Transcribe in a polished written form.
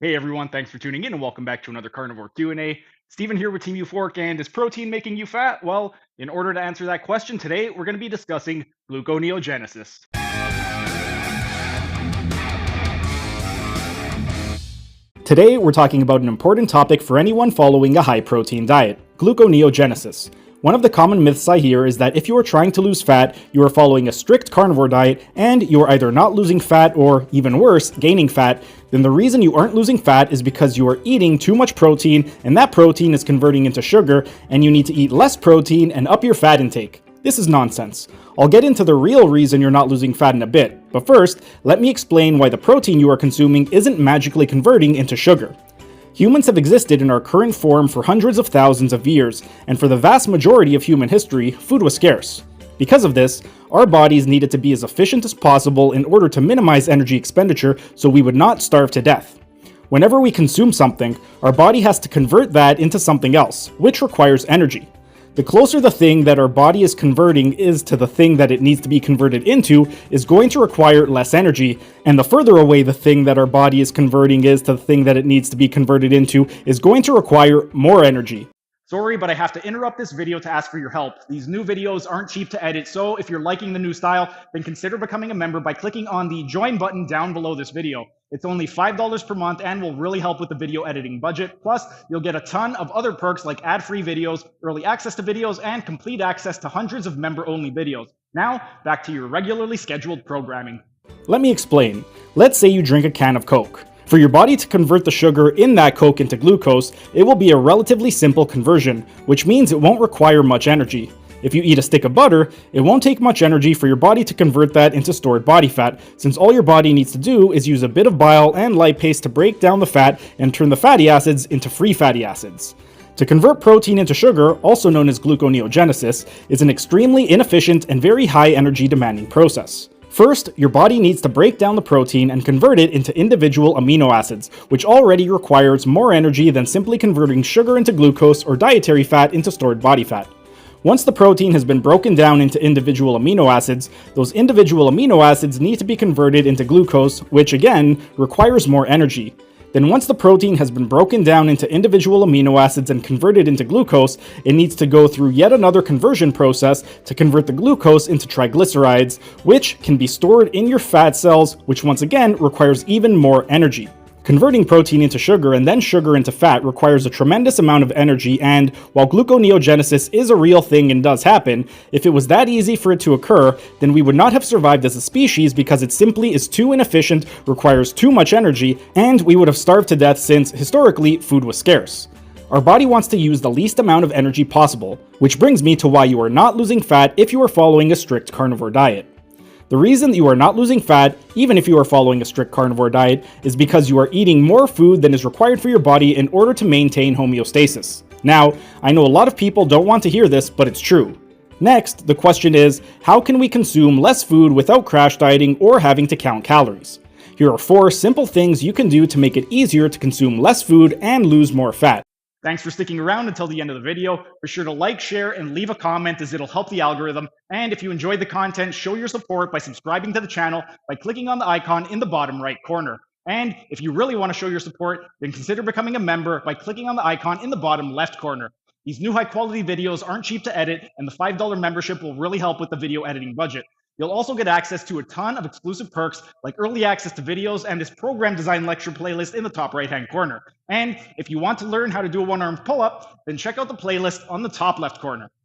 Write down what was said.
Hey everyone, thanks for tuning in and welcome back to another Carnivore Q&A. Steven here with Team Euphoric, and is protein making you fat? Well, in order to answer that question today, we're going to be discussing gluconeogenesis. Today, we're talking about an important topic for anyone following a high-protein diet, gluconeogenesis. One of the common myths I hear is that if you are trying to lose fat, you are following a strict carnivore diet, and you are either not losing fat or, even worse, gaining fat, then the reason you aren't losing fat is because you are eating too much protein, and that protein is converting into sugar, and you need to eat less protein and up your fat intake. This is nonsense. I'll get into the real reason you're not losing fat in a bit, but first, let me explain why the protein you are consuming isn't magically converting into sugar. Humans have existed in our current form for hundreds of thousands of years, and for the vast majority of human history, food was scarce. Because of this, our bodies needed to be as efficient as possible in order to minimize energy expenditure so we would not starve to death. Whenever we consume something, our body has to convert that into something else, which requires energy. The closer the thing that our body is converting is to the thing that it needs to be converted into is going to require less energy, and the further away the thing that our body is converting is to the thing that it needs to be converted into is going to require more energy. Sorry, but I have to interrupt this video to ask for your help. These new videos aren't cheap to edit, so if you're liking the new style, then consider becoming a member by clicking on the join button down below this video. It's only $5 per month and will really help with the video editing budget. Plus, you'll get a ton of other perks like ad-free videos, early access to videos, and complete access to hundreds of member-only videos. Now, back to your regularly scheduled programming. Let me explain. Let's say you drink a can of Coke. For your body to convert the sugar in that Coke into glucose, it will be a relatively simple conversion, which means it won't require much energy. If you eat a stick of butter, it won't take much energy for your body to convert that into stored body fat, since all your body needs to do is use a bit of bile and lipase to break down the fat and turn the fatty acids into free fatty acids. To convert protein into sugar, also known as gluconeogenesis, is an extremely inefficient and very high energy demanding process. First, your body needs to break down the protein and convert it into individual amino acids, which already requires more energy than simply converting sugar into glucose or dietary fat into stored body fat. Once the protein has been broken down into individual amino acids, those individual amino acids need to be converted into glucose, which again requires more energy. Then once the protein has been broken down into individual amino acids and converted into glucose, it needs to go through yet another conversion process to convert the glucose into triglycerides, which can be stored in your fat cells, which once again requires even more energy. Converting protein into sugar and then sugar into fat requires a tremendous amount of energy, and while gluconeogenesis is a real thing and does happen, if it was that easy for it to occur, then we would not have survived as a species because it simply is too inefficient, requires too much energy, and we would have starved to death since, historically, food was scarce. Our body wants to use the least amount of energy possible, which brings me to why you are not losing fat if you are following a strict carnivore diet. The reason that you are not losing fat, even if you are following a strict carnivore diet, is because you are eating more food than is required for your body in order to maintain homeostasis. Now, I know a lot of people don't want to hear this, but it's true. Next, the question is, how can we consume less food without crash dieting or having to count calories? Here are 4 simple things you can do to make it easier to consume less food and lose more fat. Thanks for sticking around until the end of the video. Be sure to like, share, and leave a comment as it'll help the algorithm. And if you enjoyed the content, show your support by subscribing to the channel by clicking on the icon in the bottom right corner. And if you really want to show your support, then consider becoming a member by clicking on the icon in the bottom left corner. These new high-quality videos aren't cheap to edit, and the $5 membership will really help with the video editing budget. You'll also get access to a ton of exclusive perks like early access to videos and this program design lecture playlist in the top right-hand corner. And if you want to learn how to do a one-armed pull-up, then check out the playlist on the top left corner.